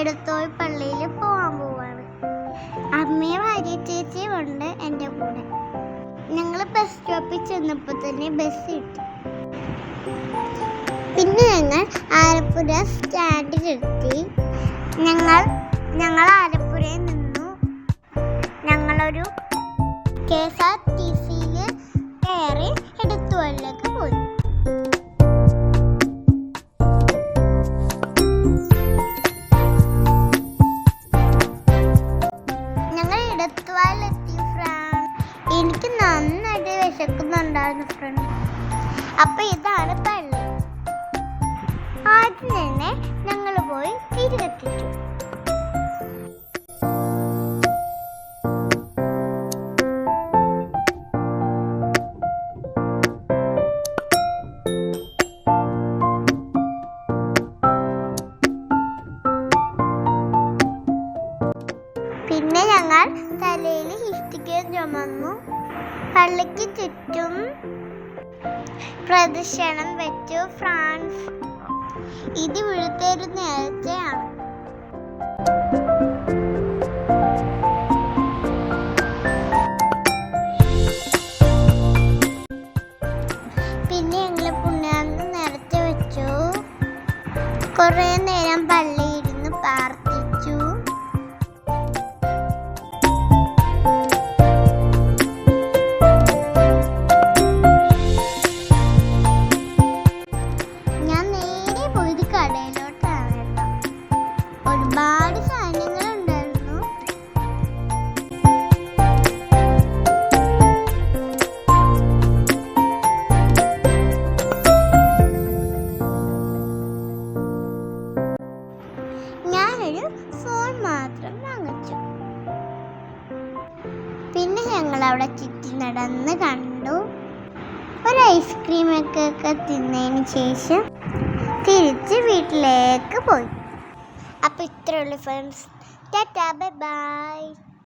എടത്തോൾ പള്ളിയിൽ പോകാൻ പോവാണ്. അമ്മയും ഭാര്യ ചേച്ചിയും ഉണ്ട് എൻ്റെ കൂടെ. ഞങ്ങൾ ബസ് സ്റ്റോപ്പിൽ ചെന്നപ്പോൾ തന്നെ ബസ് കിട്ടി. പിന്നെ ഞങ്ങൾ ആലപ്പുഴ സ്റ്റാൻഡിലെത്തി. ഞങ്ങൾ ആലപ്പുഴയിൽ നിന്നു ഞങ്ങളൊരു KSRTCയിൽ കയറി എടത്തുവാളിലേക്ക് പോയി. ഞങ്ങൾ എടത്തുവാളിലെത്തി ഫ്രണ്ട്. എനിക്ക് നന്നായിട്ട് വിശക്കുന്നുണ്ടായിരുന്നു ഫ്രണ്ട്. അപ്പൊ ഇതാണ് പള്ളി. ആദ്യം തന്നെ ഞങ്ങൾ പോയി തിരി കത്തിച്ചു. പിന്നെ ഞങ്ങൾ തലയിൽ ഇഷ്ടികയും ചുമന്നു പള്ളിക്ക് ചുറ്റും പ്രദക്ഷിണം വെച്ചു ഫ്രാൻസ്. ഇത് ഇവിടുത്തെ ഒരു നേർച്ചയാണ്. പിന്നെ ഞങ്ങൾ പുണ്യാന്ന് നേർച്ച വെച്ചു. കുറേ നേരം പള്ളിയിരുന്ന് പ്രാർത്ഥിച്ചു. കടയിലോട്ടാണ് കേട്ടോ. ഒരുപാട് സാധനങ്ങളുണ്ടായിരുന്നു. ഞാനൊരു ഫോൺ മാത്രം വാങ്ങിച്ചു. പിന്നെ ഞങ്ങൾ അവിടെ ചുറ്റി നടന്ന് കണ്ടു. ഒരു ഐസ്ക്രീമൊക്കെ തിന്നതിന് ശേഷം തിരിച്ച് വീട്ടിലേക്ക് പോയി. അപ്പോൾ ഇത്രയുള്ളൂ ഫ്രണ്ട്സ്. Tata bye bye.